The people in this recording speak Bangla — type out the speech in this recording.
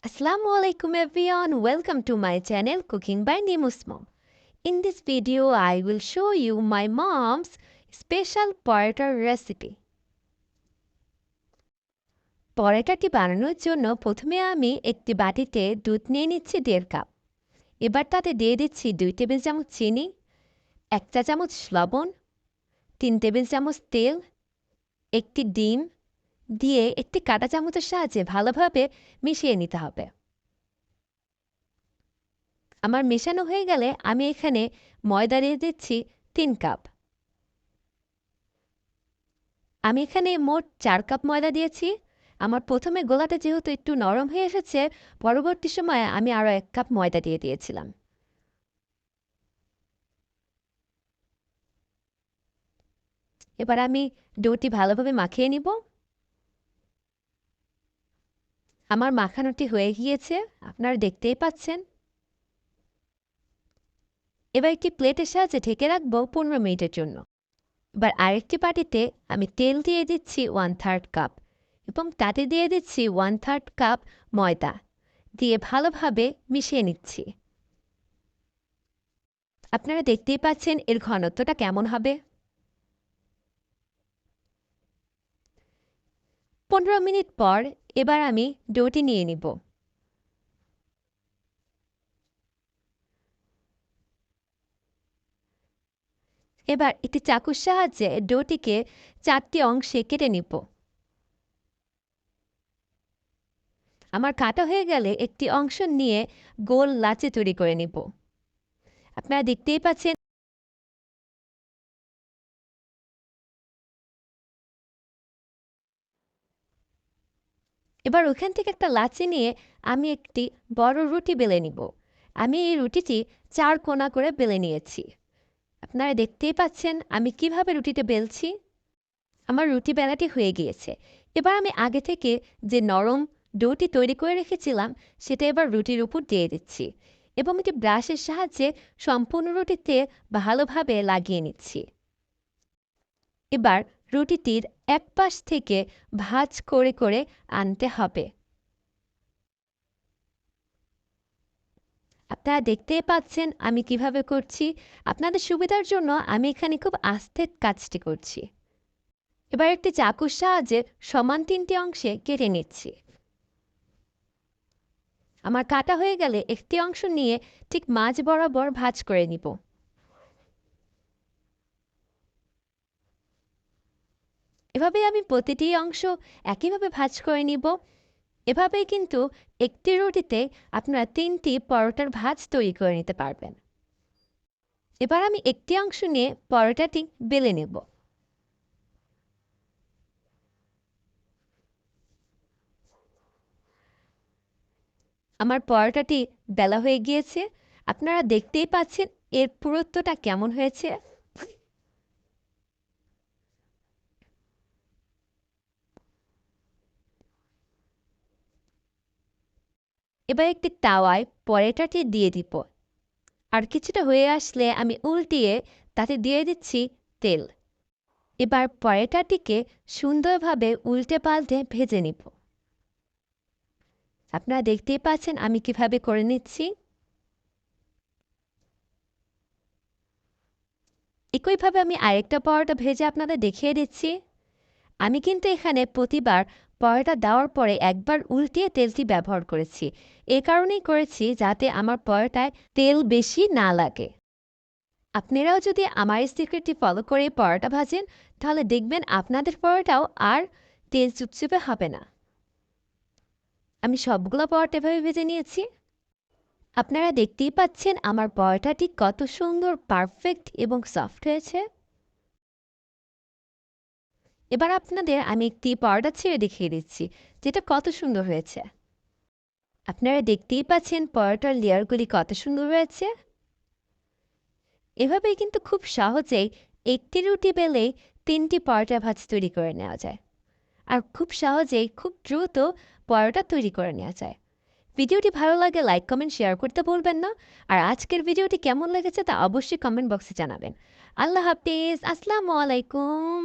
Assalamualaikum everyone, welcome to my channel Cooking by Nimu's Mom. In this video, I will show you my mom's special porata recipe. পরোটাটি বানানোর জন্য প্রথমে আমি একটি বাটিতে দুধ নিয়ে নিচ্ছি 1.5 কাপ। এবার তাতে দিয়ে দিচ্ছি 2 টেবিল চামচ চিনি, 1 চা চামচ লবণ, 3 টেবিল চামচ তেল, একটি ডিম দিয়ে একটি কাঁটা চামচের সাহায্যে ভালোভাবে মিশিয়ে নিতে হবে। আমার মেশানো হয়ে গেলে আমি এখানে ময়দা দিয়ে দিচ্ছি 3 কাপ। আমি এখানে মোট 4 কাপ ময়দা দিয়েছি। আমার প্রথমে গোলাটা যেহেতু একটু নরম হয়ে এসেছে, পরবর্তী সময়ে আমি আরও 1 কাপ ময়দা দিয়ে দিয়েছিলাম। এবার আমি ডোটি ভালোভাবে মাখিয়ে নিব। আমার মাখানোটি হয়ে গিয়েছে, আপনারা দেখতেই পাচ্ছেন। এবার একটি প্লেটের সাহায্যে ঢেকে রাখবো 15 মিনিটের জন্য। এবার আরেকটি বাটিতে আমি তেল দিয়ে দিচ্ছি 1/3 কাপ এবং তাতে দিয়ে দিচ্ছি 1/3 কাপ ময়দা দিয়ে ভালোভাবে মিশিয়ে নিচ্ছি। আপনারা দেখতেই পাচ্ছেন এর ঘনত্বটা কেমন হবে। 15 মিনিট পর এবার আমি ডোটি নিয়ে নিব। এবার একটি চাকুর সাহায্যে ডোটিকে 4টি অংশে কেটে নিব। আমার কাটা হয়ে গেলে একটি অংশ নিয়ে গোল লাচি তৈরি করে নিব। আপনারা দেখতেই পাচ্ছেন এবার ওখান থেকে একটা লাচি নিয়ে আমি একটি বড় রুটি বেলে নিব। আমি এই রুটিটি 4 কোণা করে বেলে নিয়েছি। আপনারা দেখতেই পাচ্ছেন আমি কিভাবে রুটিটা বেলছি। আমার রুটি বেলাটি হয়ে গিয়েছে। এবার আমি আগে থেকে যে নরম ডোটি তৈরি করে রেখেছিলাম সেটা এবার রুটির উপর দিয়ে দিচ্ছি এবং একটি ব্রাশের সাহায্যে সম্পূর্ণ রুটিতে ভালোভাবে লাগিয়ে নিচ্ছি। এবার রুটিটির এক পাশ থেকে ভাঁজ করে করে আনতে হবে। আপনারা দেখতেই পাচ্ছেন আমি কিভাবে করছি। আপনাদের সুবিধার জন্য আমি এখানে খুব আস্তে কাজটি করছি। এবার একটি চাকুর সাহায্যে সমান 3টি অংশে কেটে নিচ্ছি। আমার কাটা হয়ে গেলে একটি অংশ নিয়ে ঠিক মাঝ বরাবর ভাঁজ করে নিব। এভাবে আমি প্রতিটি অংশ একইভাবে ভাঁজ করে নিব। এভাবেই কিন্তু একটি রুটিতে আপনারা 3টি পরোটার ভাঁজ তৈরি করে নিতে পারবেন। এবার আমি একটি অংশ নিয়ে পরোটাটি বেলে নেব। আমার পরোটাটি বেলা হয়ে গিয়েছে। আপনারা দেখতেই পাচ্ছেন এর পুরুত্বটা কেমন হয়েছে। এবার একটি তাওয়ায় পরোটাটি দিয়ে দিব। আর কিছুটা হয়ে আসলে আমি উল্টিয়ে তাতে দিয়ে দিচ্ছি তেল। এবার পরোটাটিকে সুন্দরভাবে উল্টে পাল্টে ভেজে নিব। আপনারা দেখতেই পাচ্ছেন আমি কিভাবে করে নিচ্ছি। একইভাবে আমি আরেকটা পরোটা ভেজে আপনাদের দেখিয়ে দিচ্ছি। আমি কিন্তু এখানে প্রতিবার পরোটা দেওয়ার পরে একবার উল্টিয়ে তেলটি ব্যবহার করেছি। এ কারণেই করেছি যাতে আমার পরোটায় তেল বেশি না লাগে। আপনারাও যদি আমার এই সিক্রেটটি ফলো করে পরোটা ভাজেন তাহলে দেখবেন আপনাদের পরোটাও আর তেল চুপচুপে হবে না। আমি সবগুলো পরোটা এভাবে ভেজে নিয়েছি। আপনারা দেখতেই পাচ্ছেন আমার পরোটাটি কত সুন্দর, পারফেক্ট এবং সফট হয়েছে। এবার আপনাদের আমি একটি পরোটা ছেড়ে দেখিয়ে দিচ্ছি যেটা কত সুন্দর হয়েছে। আপনারা দেখতেই পাচ্ছেন পরোটার লেয়ারগুলি কত সুন্দর হয়েছে। এভাবেই কিন্তু খুব সহজেই একটি রুটি বেলেই 3টি পরোটা ভাজ তৈরি করে নেওয়া যায়। আর খুব সহজেই খুব দ্রুত পরোটা তৈরি করে নেওয়া যায়। ভিডিওটি ভালো লাগে লাইক কমেন্ট শেয়ার করতে ভুলবেন না। আর আজকের ভিডিওটি কেমন লেগেছে তা অবশ্যই কমেন্ট বক্সে জানাবেন। আল্লাহ হাফিজ, আসসালামু আলাইকুম।